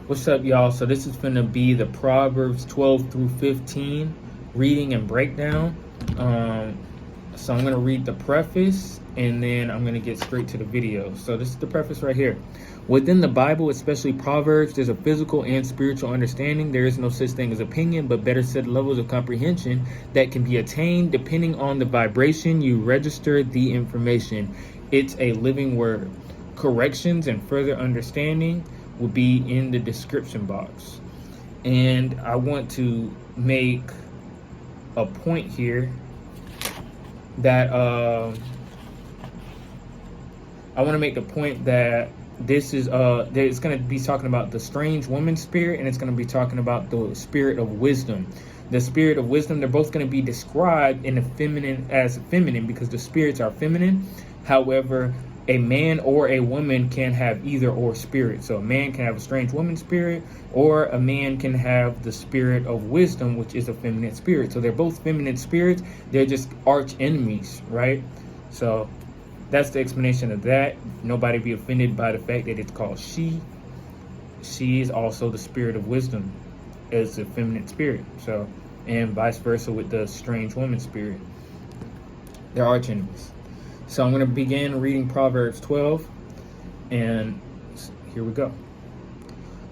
What's up, y'all? So this is gonna be the Proverbs 12-15 reading and breakdown. So I'm gonna read the preface and then I'm gonna get straight to the video. So this is the preface right here. Within the Bible, especially Proverbs, there's a physical and spiritual understanding. There is no such thing as opinion, but better set levels of comprehension that can be attained depending on the vibration you register the information. It's a living word. Corrections and further understanding will be in the description box. And I want to make a point here that this is that it's going to be talking about the strange woman spirit, and it's going to be talking about the spirit of wisdom. The spirit of wisdom, they're both going to be described in the feminine as feminine because the spirits are feminine. However, a man or a woman can have either or spirit. So a man can have a strange woman spirit, or a man can have the spirit of wisdom, which is a feminine spirit. So they're both feminine spirits. They're just arch enemies, right? So that's the explanation of that. Nobody be offended by the fact that it's called she. She is also the spirit of wisdom as a feminine spirit. So, and vice versa with the strange woman spirit. They're arch enemies. So I'm going to begin reading Proverbs 12, and here we go.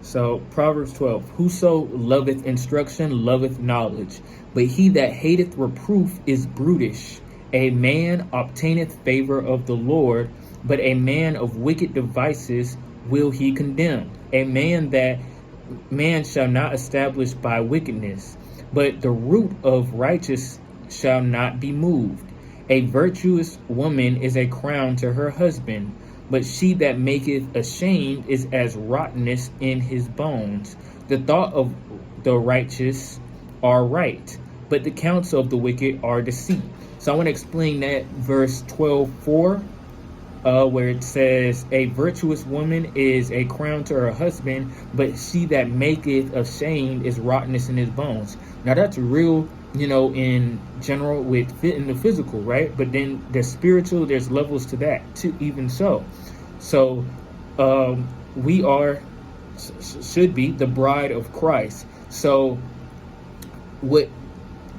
So Proverbs 12, whoso loveth instruction loveth knowledge, but he that hateth reproof is brutish. A man obtaineth favor of the Lord, but a man of wicked devices will he condemn. A man shall not establish by wickedness, but the root of righteous shall not be moved. A virtuous woman is a crown to her husband, but she that maketh ashamed is as rottenness in his bones. The thought of the righteous are right, but the counsel of the wicked are deceit. So I want to explain that verse 12:4, where it says, a virtuous woman is a crown to her husband, but she that maketh ashamed is rottenness in his bones. Now that's real, in general in the physical, right? But then there's spiritual, there's levels to that too, even so. So we should be the bride of Christ. So what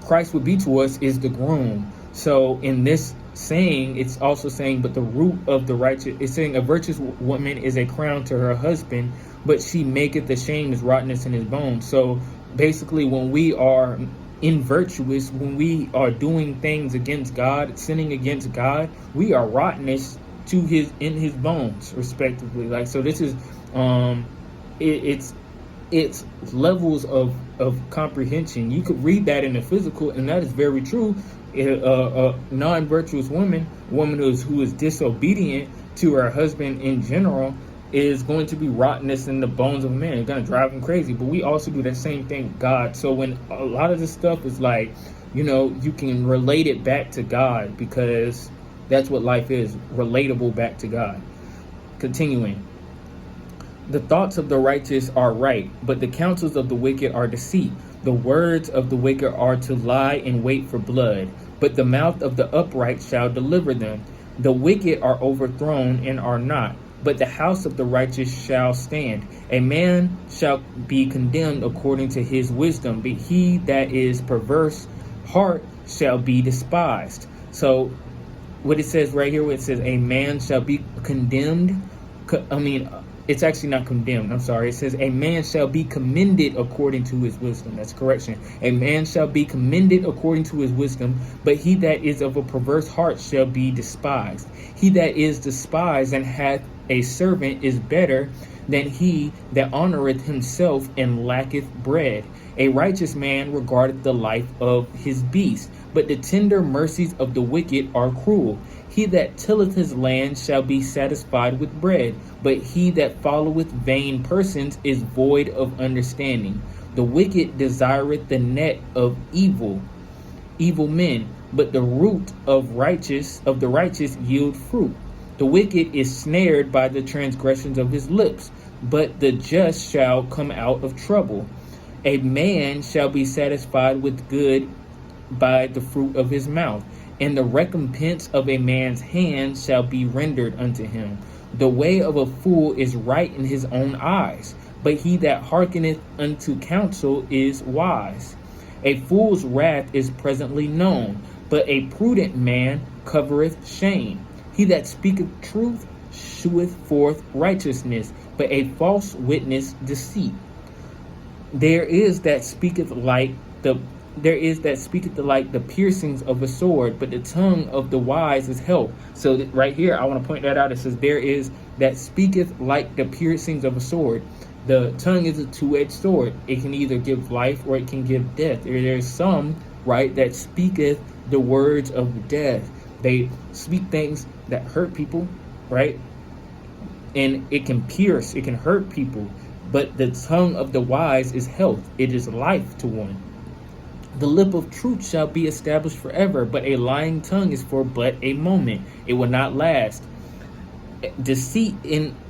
Christ would be to us is the groom. So in this saying, it's also saying, but the root of the righteous, it's saying a virtuous woman is a crown to her husband, but she maketh ashamed is rottenness in his bones. So basically, when we are invirtuous, when we are doing things against God, sinning against God, we are rottenness in his bones, respectively. Like, so this is it's levels of comprehension. You could read that in the physical, and that is very true. A non-virtuous woman who is disobedient to her husband in general, is going to be rottenness in the bones of a man. It's going to drive him crazy. But we also do that same thing with God. So when a lot of this stuff is like, you can relate it back to God, because that's what life is, relatable back to God. Continuing. The thoughts of the righteous are right, but the counsels of the wicked are deceit. The words of the wicked are to lie in wait for blood, but the mouth of the upright shall deliver them. The wicked are overthrown and are not, but the house of the righteous shall stand. A man shall be condemned according to his wisdom, but he that is perverse heart shall be despised. So what it says right here, where it says a man shall be condemned, it's actually not condemned. I'm sorry. It says a man shall be commended according to his wisdom. That's correction. A man shall be commended according to his wisdom, but he that is of a perverse heart shall be despised. He that is despised and hath a servant is better than he that honoreth himself and lacketh bread. A righteous man regardeth the life of his beast, but the tender mercies of the wicked are cruel. He that tilleth his land shall be satisfied with bread, but he that followeth vain persons is void of understanding. The wicked desireth the net of evil men, but the root of the righteous yield fruit. The wicked is snared by the transgressions of his lips, but the just shall come out of trouble. A man shall be satisfied with good by the fruit of his mouth, and the recompense of a man's hand shall be rendered unto him. The way of a fool is right in his own eyes, but he that hearkeneth unto counsel is wise. A fool's wrath is presently known, but a prudent man covereth shame. He that speaketh truth sheweth forth righteousness, but a false witness deceit. There is that speaketh like the piercings of a sword, but the tongue of the wise is health. So right here, I want to point that out. It says, there is that speaketh like the piercings of a sword. The tongue is a two-edged sword. It can either give life or it can give death. There's some, right, that speaketh the words of death. They speak things that hurt people, right? And it can pierce, it can hurt people. But the tongue of the wise is health. It is life to one. The lip of truth shall be established forever, but a lying tongue is for but a moment. It will not last. Deceit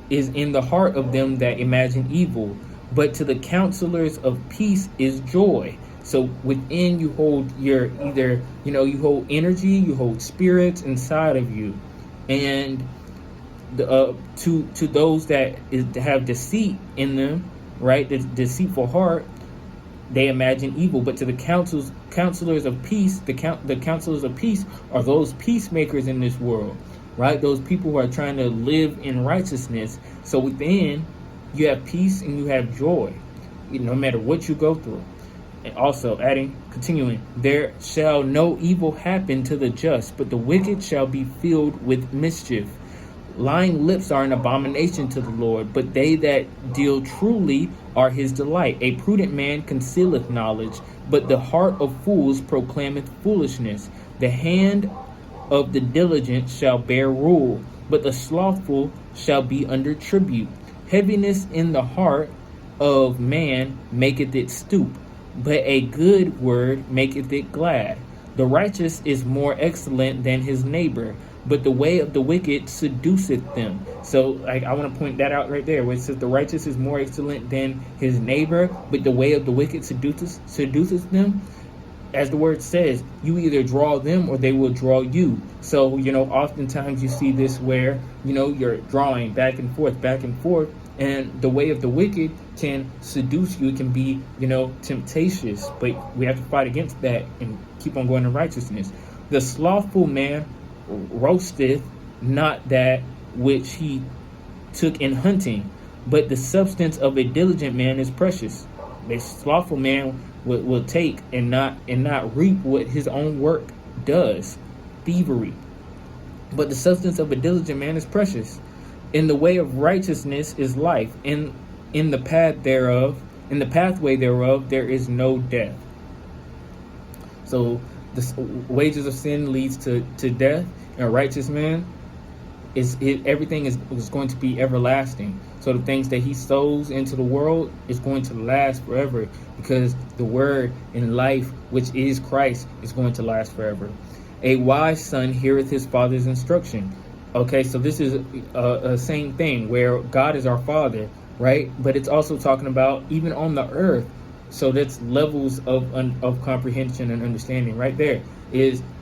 is in the heart of them that imagine evil, but to the counselors of peace is joy. So within you hold your you hold energy, you hold spirits inside of you. And to those that have deceit in them, right, the deceitful heart, they imagine evil. But to the counselors of peace, the counselors of peace are those peacemakers in this world, right? Those people who are trying to live in righteousness. So within, you have peace and you have joy, no matter what you go through. And also continuing, there shall no evil happen to the just, but the wicked shall be filled with mischief. Lying lips are an abomination to the Lord, but they that deal truly are his delight. A prudent man concealeth knowledge, but the heart of fools proclaimeth foolishness. The hand of the diligent shall bear rule, but the slothful shall be under tribute. Heaviness in the heart of man maketh it stoop, but a good word maketh it glad. The righteous is more excellent than his neighbor, but the way of the wicked seduceth them. So I want to point that out right there, where it says the righteous is more excellent than his neighbor, but the way of the wicked seduceth them. As the word says, you either draw them or they will draw you. So, oftentimes you see this where, you're drawing back and forth, and the way of the wicked can seduce you. It can be, temptatious, but we have to fight against that and keep on going in righteousness. The slothful man roasteth not that which he took in hunting, but the substance of a diligent man is precious. A slothful man will take and not reap what his own work does, thievery. But the substance of a diligent man is precious. In the way of righteousness is life. In the pathway thereof, there is no death. So the wages of sin leads to death, and a righteous man everything is going to be everlasting. So the things that he sows into the world is going to last forever, because the word in life, which is Christ, is going to last forever. A wise son heareth his father's instruction. Okay, so this is a same thing where God is our father, right? But it's also talking about even on the earth. So that's levels of comprehension and understanding right there.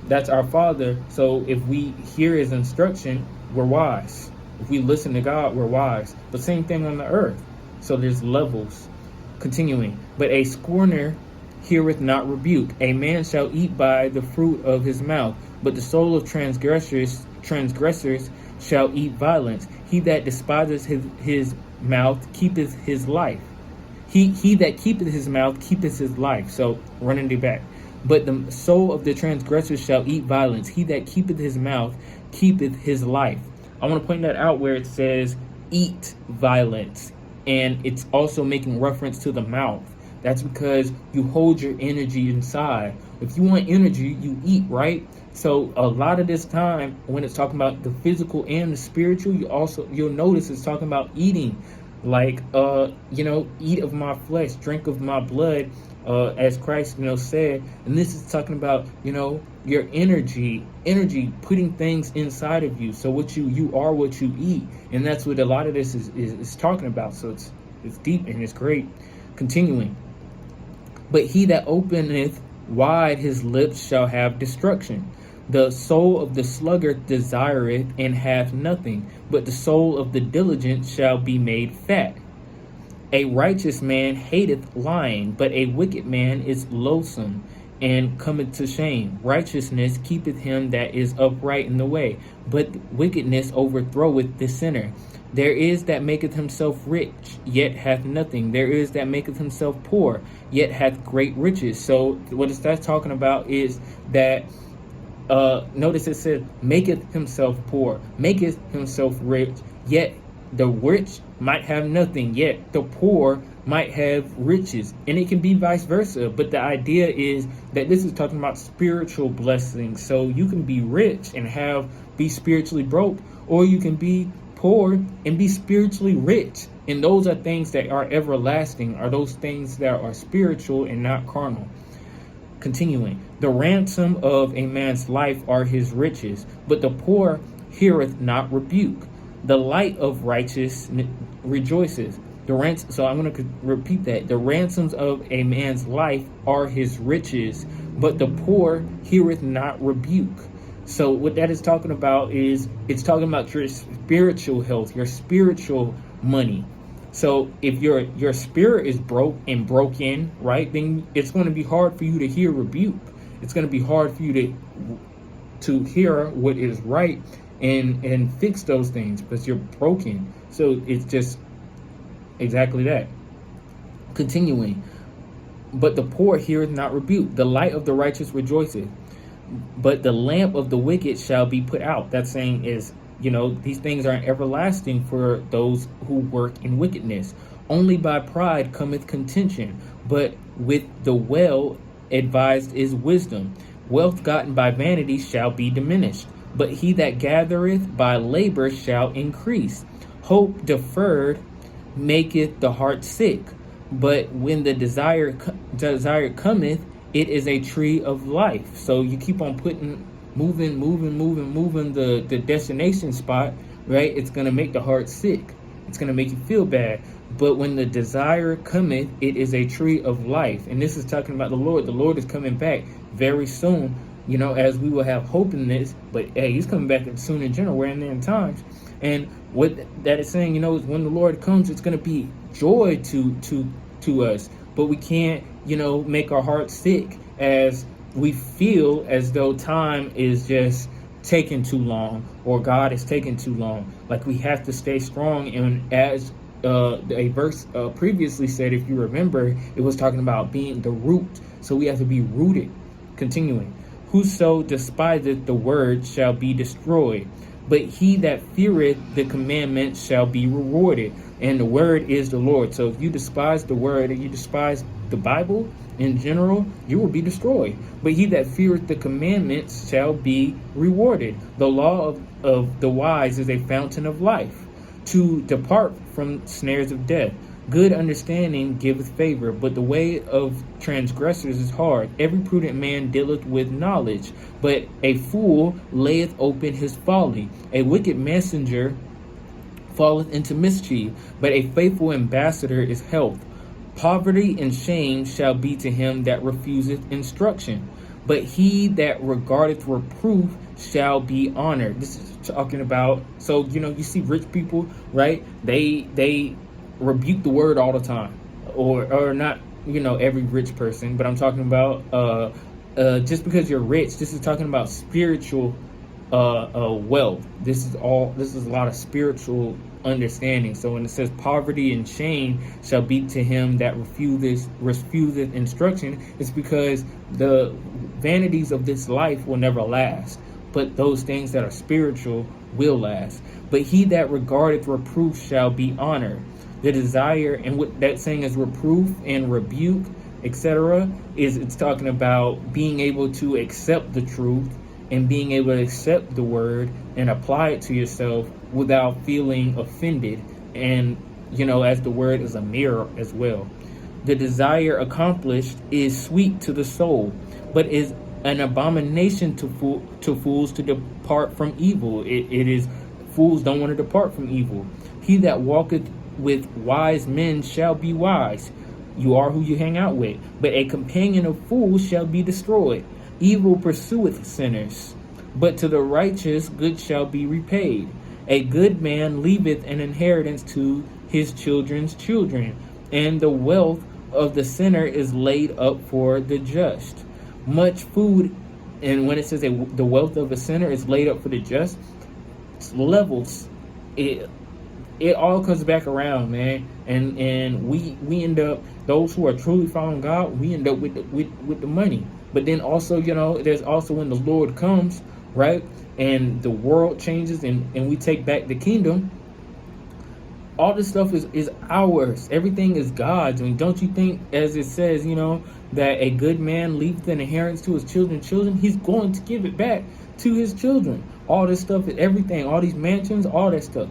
That's our father. So if we hear his instruction, we're wise. If we listen to God, we're wise. But same thing on the earth. So there's levels. Continuing. But a scorner heareth not rebuke. A man shall eat by the fruit of his mouth. But the soul of transgressors shall eat violence. He that despiseth his mouth keepeth his life. He that keepeth his mouth keepeth his life. So running it back. But the soul of the transgressor shall eat violence. He that keepeth his mouth keepeth his life. I want to point that out where it says eat violence. And it's also making reference to the mouth. That's because you hold your energy inside. If you want energy, you eat, right? So a lot of this time, when it's talking about the physical and the spiritual, you'll notice it's talking about eating. Like, eat of my flesh, drink of my blood, as Christ, said. And this is talking about, your energy, putting things inside of you. So what you are what you eat. And that's what a lot of this is talking about. So it's deep and it's great. Continuing. But he that openeth wide his lips shall have destruction. The soul of the sluggard desireth and hath nothing, but the soul of the diligent shall be made fat. A righteous man hateth lying, but a wicked man is loathsome and cometh to shame. Righteousness keepeth him that is upright in the way, but wickedness overthroweth the sinner. There is that maketh himself rich, yet hath nothing. There is that maketh himself poor, yet hath great riches. So what that's talking about is that, notice it says, maketh himself poor, maketh himself rich, yet the rich might have nothing, yet the poor might have riches. And it can be vice versa. But the idea is that this is talking about spiritual blessings. So you can be rich and be spiritually broke, or you can be poor and be spiritually rich. And those are things that are everlasting, are those things that are spiritual and not carnal. Continuing, the ransom of a man's life are his riches, but the poor heareth not rebuke. The light of righteous rejoices. So I'm going to repeat that. The ransoms of a man's life are his riches, but the poor heareth not rebuke. So what that is talking about is, it's talking about your spiritual health, your spiritual money. So if your spirit is broke and broken, right, then it's going to be hard for you to hear rebuke. It's going to be hard for you to hear what is right and fix those things, because you're broken. So it's just exactly that. Continuing, but the poor heareth not rebuke. The light of the righteous rejoiceth, but the lamp of the wicked shall be put out. That saying is, these things are everlasting for those who work in wickedness. Only by pride cometh contention, but with the well advised is wisdom. Wealth gotten by vanity shall be diminished, but he that gathereth by labor shall increase. Hope deferred maketh the heart sick, but when the desire cometh, it is a tree of life. So you keep on moving the destination spot, right? It's going to make the heart sick. It's going to make you feel bad. But when the desire cometh, it is a tree of life. And this is talking about the Lord. The Lord is coming back very soon, as we will have hope in this. But hey, he's coming back soon in general. We're in the end times. And what that is saying, is when the Lord comes, it's going to be joy to us. But we can't, make our hearts sick as we feel as though time is just taking too long, or God is taking too long. Like, we have to stay strong. And as a verse previously said, if you remember, it was talking about being the root. So we have to be rooted. Continuing, whoso despiseth the word shall be destroyed, but he that feareth the commandment shall be rewarded. And the word is the Lord. So if you despise the word, and you despise the Bible in general, you will be destroyed. But he that feareth the commandments shall be rewarded. The law of the wise is a fountain of life, to depart from snares of death. Good understanding giveth favor, but the way of transgressors is hard. Every prudent man dealeth with knowledge, but a fool layeth open his folly. A wicked messenger falleth into mischief, but a faithful ambassador is health. Poverty and shame shall be to him that refuseth instruction, but he that regardeth reproof shall be honored. This is talking about, so you see rich people, right? They rebuke the word all the time, or not, every rich person, but I'm talking about just because you're rich. This is talking about spiritual wealth. This is a lot of spiritual understanding. So when it says poverty and shame shall be to him that refuseth instruction, it's because the vanities of this life will never last, but those things that are spiritual will last. But he that regardeth reproof shall be honored. The desire, and what that saying is reproof and rebuke, etc., it's talking about being able to accept the truth and being able to accept the word and apply it to yourself without feeling offended. And, as the word is a mirror as well. The desire accomplished is sweet to the soul, but is an abomination to fools to depart from evil. It is, fools don't want to depart from evil. He that walketh with wise men shall be wise. You are who you hang out with. But a companion of fools shall be destroyed. Evil pursueth sinners, but to the righteous good shall be repaid. A good man leaveth an inheritance to his children's children, and the wealth of the sinner is laid up for the just. Much food, and when it says the wealth of a sinner is laid up for the just, it's levels. It all comes back around, man. And we end up, those who are truly following God, we end up with the money. But then also, there's also when the Lord comes, right, and the world changes and we take back the kingdom, all this stuff is ours. Everything is God's. I mean, don't you think, as it says, that a good man leaves an inheritance to his children, he's going to give it back to his children. All this stuff, everything, all these mansions, all that stuff,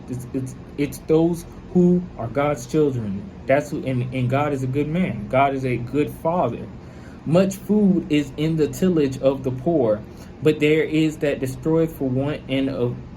it's those who are God's children. That's who, and God is a good man. God is a good father. Much food is in the tillage of the poor, but there is that destroyed for want and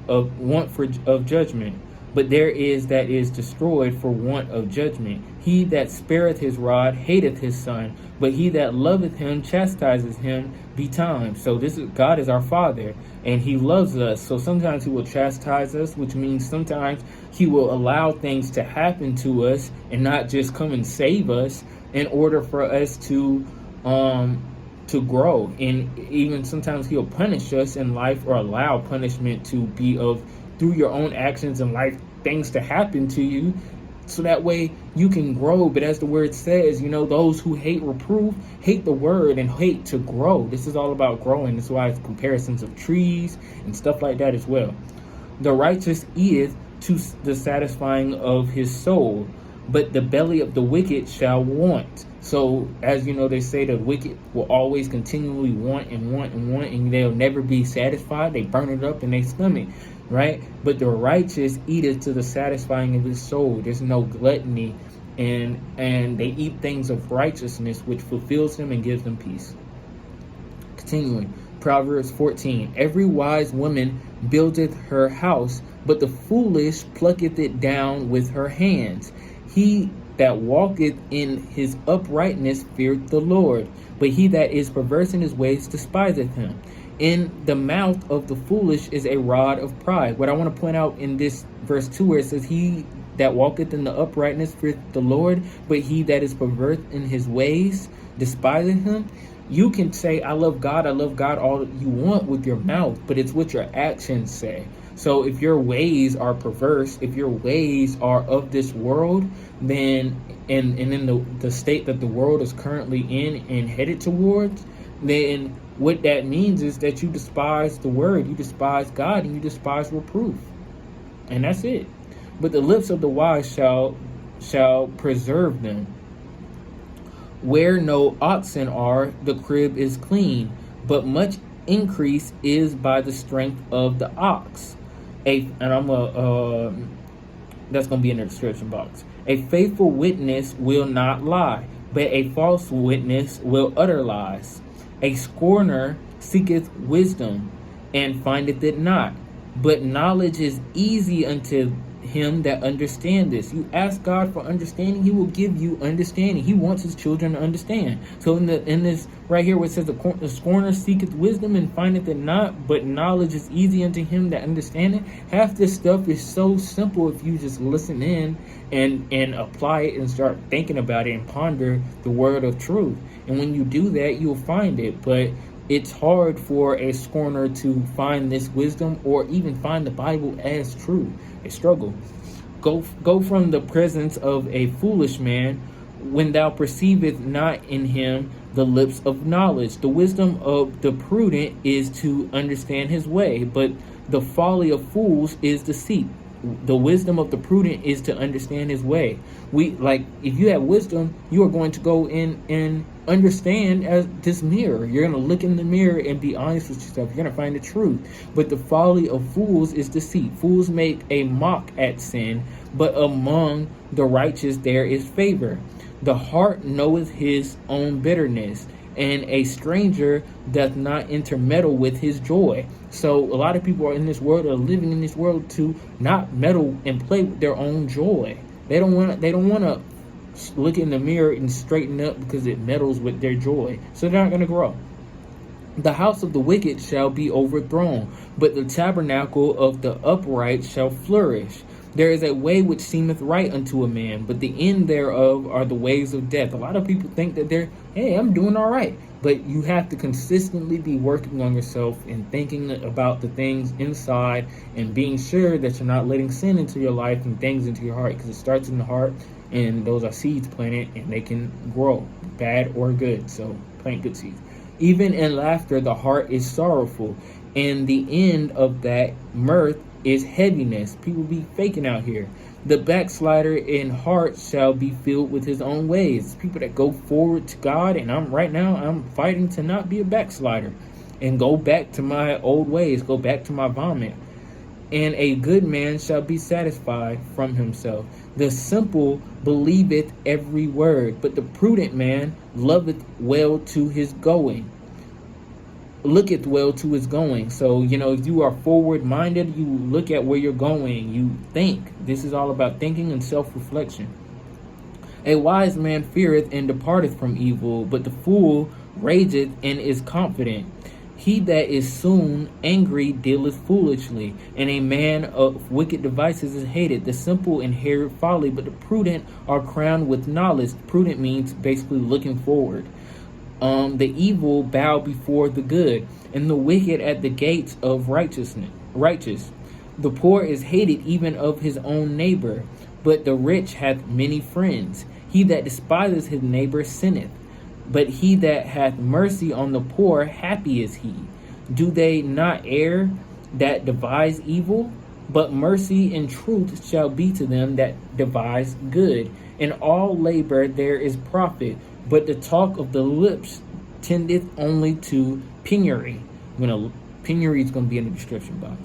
of judgment. But there is that is destroyed for want of judgment. He that spareth his rod hateth his son, but he that loveth him chastises him betimes. So God is our Father, and He loves us. So sometimes He will chastise us, which means sometimes He will allow things to happen to us and not just come and save us in order for us to grow. And even sometimes He'll punish us in life, or allow punishment to be through your own actions in life, things to happen to you, so that way you can grow. But as the word says, those who hate reproof hate the word and hate to grow. This is all about growing. That's why it's comparisons of trees and stuff like that as well. The righteous eateth to the satisfying of his soul, but the belly of the wicked shall want. So, as they say, the wicked will always continually want and want and want, and they'll never be satisfied. They burn it up in their stomach, right? But the righteous eateth to the satisfying of his soul. There's no gluttony, and they eat things of righteousness, which fulfills them and gives them peace. Continuing, Proverbs 14. Every wise woman buildeth her house, but the foolish plucketh it down with her hands. He that walketh in his uprightness feareth the Lord, but he that is perverse in his ways despiseth him. In the mouth of the foolish is a rod of pride. What I want to point out in this verse 2, where it says, he that walketh in the uprightness feareth the Lord, but he that is perverse in his ways despiseth him. You can say, I love God all you want with your mouth, but it's what your actions say. So if your ways are perverse, if your ways are of this world, then and in the state that the world is currently in and headed towards, then what that means is that you despise the word, you despise God, and you despise reproof. And that's it. But the lips of the wise shall preserve them. Where no oxen are, the crib is clean, but much increase is by the strength of the ox. That's gonna be in the description box. A faithful witness will not lie, but a false witness will utter lies. A scorner seeketh wisdom, and findeth it not, but knowledge is easy unto him that understandeth. You ask God for understanding, He will give you understanding. He wants His children to understand. So in this right here where it says the scorner seeketh wisdom and findeth it not, but knowledge is easy unto him that understandeth. Half this stuff is so simple if you just listen in and apply it and start thinking about it and ponder the word of truth. And when you do that, you'll find it. But it's hard for a scorner to find this wisdom or even find the Bible as true. A struggle. Go from the presence of a foolish man when thou perceiveth not in him the lips of knowledge. The wisdom of the prudent is to understand his way, but the folly of fools is deceit. The wisdom of the prudent is to understand his way. If you have wisdom, you are going to go in and understand as this mirror. You're going to look in the mirror and be honest with yourself. You're going to find the truth. But the folly of fools is deceit. Fools make a mock at sin, but among the righteous there is favor. The heart knoweth his own bitterness, and a stranger doth not intermeddle with his joy. So a lot of people are in this world, are living in this world to not meddle and play with their own joy. They don't want to look in the mirror and straighten up because it meddles with their joy. So they're not going to grow. The house of the wicked shall be overthrown, but the tabernacle of the upright shall flourish. There is a way which seemeth right unto a man, but the end thereof are the ways of death. A lot of people think that I'm doing all right. But you have to consistently be working on yourself and thinking about the things inside and being sure that you're not letting sin into your life and things into your heart, because it starts in the heart, and those are seeds planted and they can grow, bad or good. So plant good seeds. Even in laughter, the heart is sorrowful, and the end of that mirth is heaviness. People be faking out here. The backslider in heart shall be filled with his own ways. People that go forward to God, and I'm fighting to not be a backslider and go back to my old ways, go back to my vomit. And a good man shall be satisfied from himself. The simple believeth every word, but the prudent man loveth well to his going. Looketh well to his going. So, if you are forward minded, you look at where you're going, you think. This is all about thinking and self-reflection. A wise man feareth and departeth from evil, but the fool rageth and is confident. He that is soon angry dealeth foolishly, and a man of wicked devices is hated. The simple inherit folly, but the prudent are crowned with knowledge. Prudent means basically looking forward. The evil bow before the good, and the wicked at the gates of righteous. The poor is hated even of his own neighbor, but the rich hath many friends. He that despiseth his neighbor sinneth, but he that hath mercy on the poor, happy is he. Do they not err that devise evil? But mercy and truth shall be to them that devise good. In all labor there is profit, but the talk of the lips tendeth only to penury. Penury is going to be in the description box.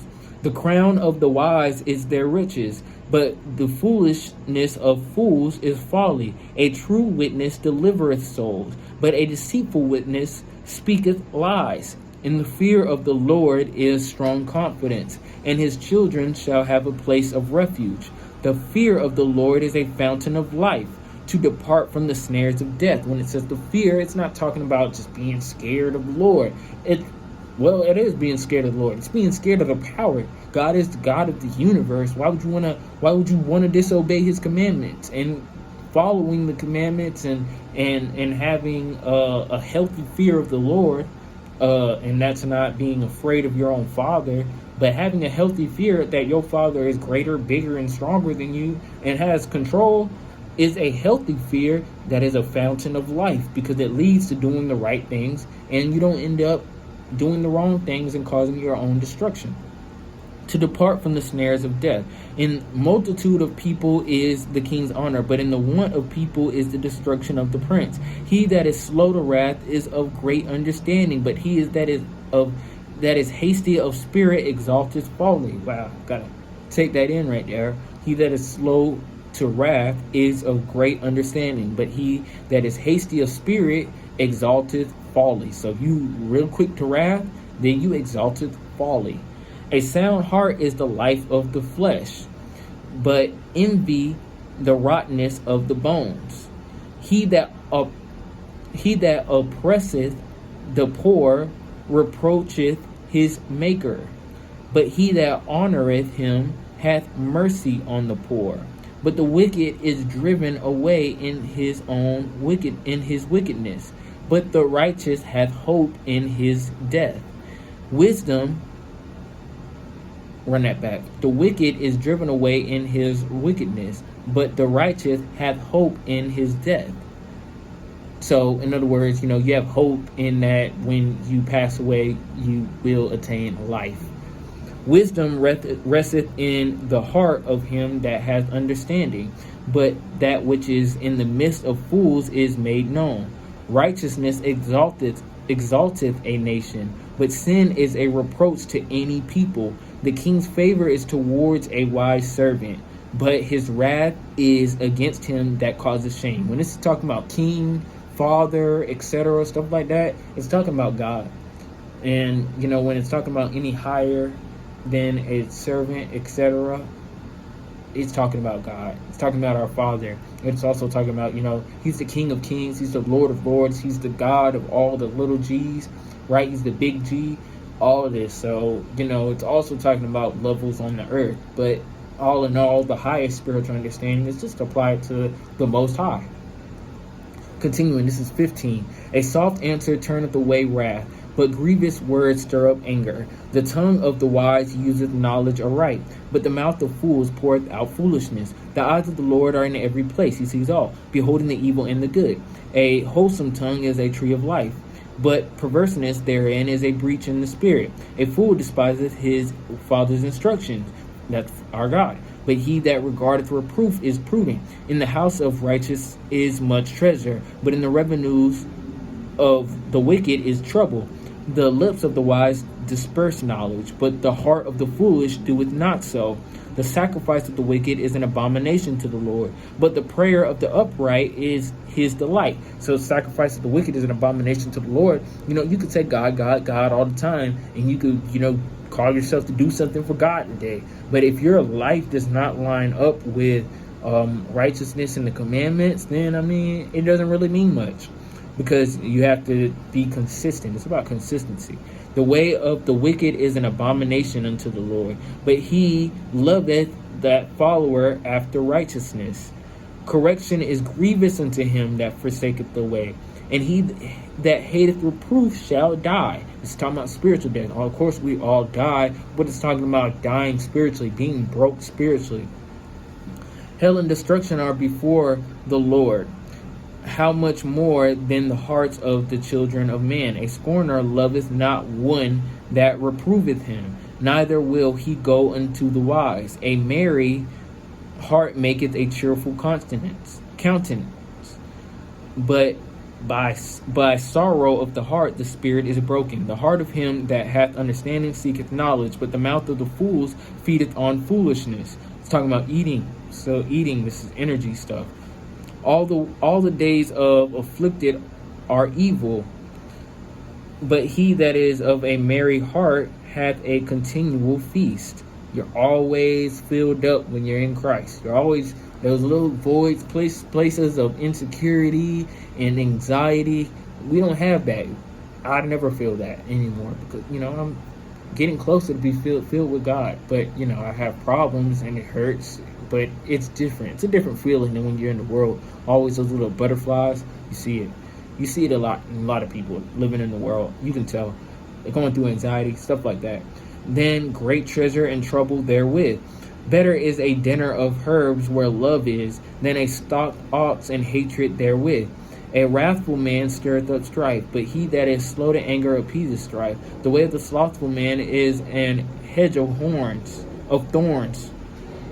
The crown of the wise is their riches, but the foolishness of fools is folly. A true witness delivereth souls, but a deceitful witness speaketh lies. In the fear of the Lord is strong confidence, and his children shall have a place of refuge. The fear of the Lord is a fountain of life, to depart from the snares of death. When it says the fear, it's not talking about just being scared of the Lord. It is being scared of the Lord. It's being scared of the power. God is the God of the universe. Why would you want to disobey his commandments? And following the commandments and having a healthy fear of the Lord, and that's not being afraid of your own father, but having a healthy fear that your father is greater, bigger, and stronger than you and has control, is a healthy fear that is a fountain of life, because it leads to doing the right things and you don't end up doing the wrong things and causing your own destruction. To depart from the snares of death. In multitude of people is the king's honor, but in the want of people is the destruction of the prince. He that is slow to wrath is of great understanding, but he that is hasty of spirit exalteth folly. Wow, gotta take that in right there. He that is slow to wrath is of great understanding, but he that is hasty of spirit exalteth folly. So if you real quick to wrath, then you exalteth folly. A sound heart is the life of the flesh, but envy the rottenness of the bones. He that oppresseth the poor reproacheth his maker, but he that honoreth him hath mercy on the poor. But the wicked is driven away in his wickedness, but the righteous hath hope in his death. The wicked is driven away in his wickedness, but the righteous hath hope in his death. So, in other words, you have hope in that when you pass away, you will attain life. Wisdom resteth in the heart of him that hath understanding, but that which is in the midst of fools is made known. Righteousness exalteth a nation, but sin is a reproach to any people. The king's favor is towards a wise servant, but his wrath is against him that causes shame. When it's talking about king, father, etc., stuff like that, it's talking about God. And, when it's talking about any higher than a servant, etc., it's talking about God. It's talking about our Father. It's also talking about, he's the King of Kings. He's the Lord of Lords. He's the God of all the little G's, right? He's the big G, all of this. So, it's also talking about levels on the earth. But all in all, the highest spiritual understanding is just to apply it to the Most High. Continuing, this is 15. A soft answer turneth away wrath, but grievous words stir up anger. The tongue of the wise useth knowledge aright, but the mouth of fools poureth out foolishness. The eyes of the Lord are in every place, he sees all, beholding the evil and the good. A wholesome tongue is a tree of life, but perverseness therein is a breach in the spirit. A fool despiseth his father's instructions, that's our God. But he that regardeth reproof is prudent. In the house of righteous is much treasure, but in the revenues of the wicked is trouble. The lips of the wise disperse knowledge, but the heart of the foolish doeth not so. The sacrifice of the wicked is an abomination to the Lord, but the prayer of the upright is his delight. So the sacrifice of the wicked is an abomination to the Lord. You could say God, God, God all the time, and you could, call yourself to do something for God today. But if your life does not line up with righteousness and the commandments, then, it doesn't really mean much, because you have to be consistent. It's about consistency. The way of the wicked is an abomination unto the Lord, but he loveth that follower after righteousness. Correction is grievous unto him that forsaketh the way, and he that hateth reproof shall die. It's talking about spiritual death. Of course, we all die, but it's talking about dying spiritually, being broke spiritually. Hell and destruction are before the Lord. How much more than the hearts of the children of man? A scorner loveth not one that reproveth him, neither will he go unto the wise. A merry heart maketh a cheerful countenance, but by sorrow of the heart the spirit is broken. The heart of him that hath understanding seeketh knowledge, but the mouth of the fools feedeth on foolishness. It's talking about eating. So eating, this is energy stuff. All the days of afflicted are evil, but he that is of a merry heart hath a continual feast. You're always filled up when you're in Christ. You're always those little voids, places of insecurity and anxiety. We don't have that. I never feel that anymore, because I'm getting closer to be filled with God. But I have problems and it hurts. But it's different. It's a different feeling than when you're in the world. Always those little butterflies. You see it. You see it a lot in a lot of people living in the world. You can tell. They're going through anxiety, stuff like that. Then great treasure and trouble therewith. Better is a dinner of herbs where love is, than a stalked ox and hatred therewith. A wrathful man stirreth up strife, but he that is slow to anger appeaseth strife. The way of the slothful man is an hedge of thorns.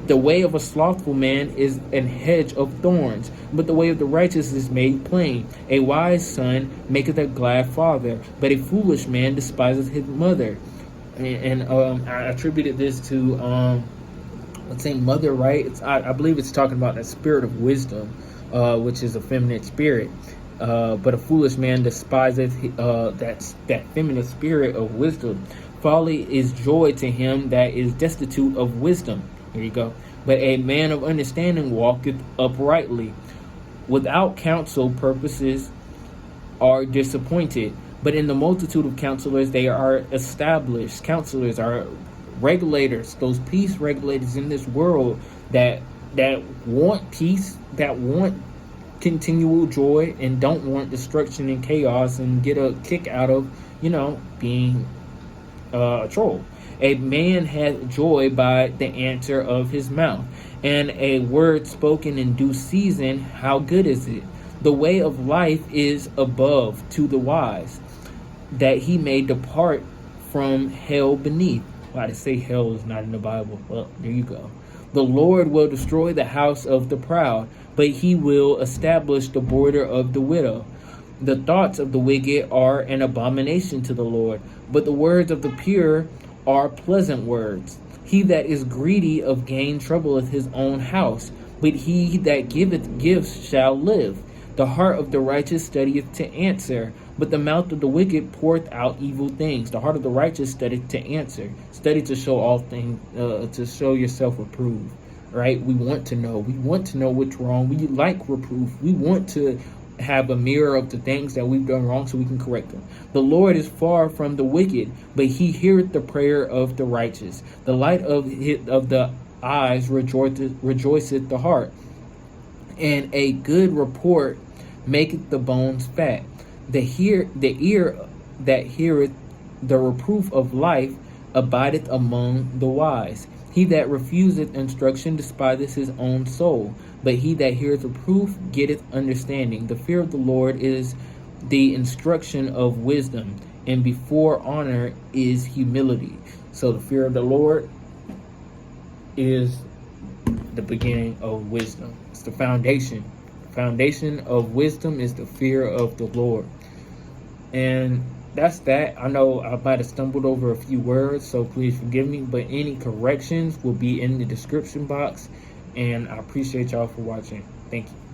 The way of a slothful man is an hedge of thorns, but the way of the righteous is made plain. A wise son maketh a glad father, but a foolish man despiseth his mother. And I attributed this to, let's say mother, right? I believe it's talking about that spirit of wisdom, which is a feminine spirit. But a foolish man despiseth that feminine spirit of wisdom. Folly is joy to him that is destitute of wisdom. Here you go. But a man of understanding walketh uprightly. Without counsel, purposes are disappointed. But in the multitude of counselors, they are established. Counselors are regulators, those peace regulators in this world that want peace, that want continual joy, and don't want destruction and chaos, and get a kick out of, being a troll. A man hath joy by the answer of his mouth, and a word spoken in due season, how good is it? The way of life is above to the wise, that he may depart from hell beneath. Why to say hell is not in the Bible? Well, there you go. The Lord will destroy the house of the proud, but he will establish the border of the widow. The thoughts of the wicked are an abomination to the Lord, but the words of the pure are pleasant words. He that is greedy of gain troubleth his own house, but he that giveth gifts shall live. The heart of the righteous studieth to answer, but the mouth of the wicked poureth out evil things. The heart of the righteous studieth to answer. Study to show all things, to show yourself approved. Right? We want to know. We want to know what's wrong. We like reproof. We want to have a mirror of the things that we've done wrong so we can correct them. The Lord is far from the wicked, but he heareth the prayer of the righteous. The light of the eyes rejoiceth the heart. And a good report maketh the bones fat. The ear that heareth the reproof of life abideth among the wise. He that refuseth instruction despiseth his own soul, but he that heareth reproof getteth understanding. The fear of the Lord is the instruction of wisdom, and before honor is humility. So the fear of the Lord is the beginning of wisdom. It's the foundation. The foundation of wisdom is the fear of the Lord. And that's that. I know I might have stumbled over a few words, so please forgive me, but any corrections will be in the description box. And I appreciate y'all for watching. Thank you.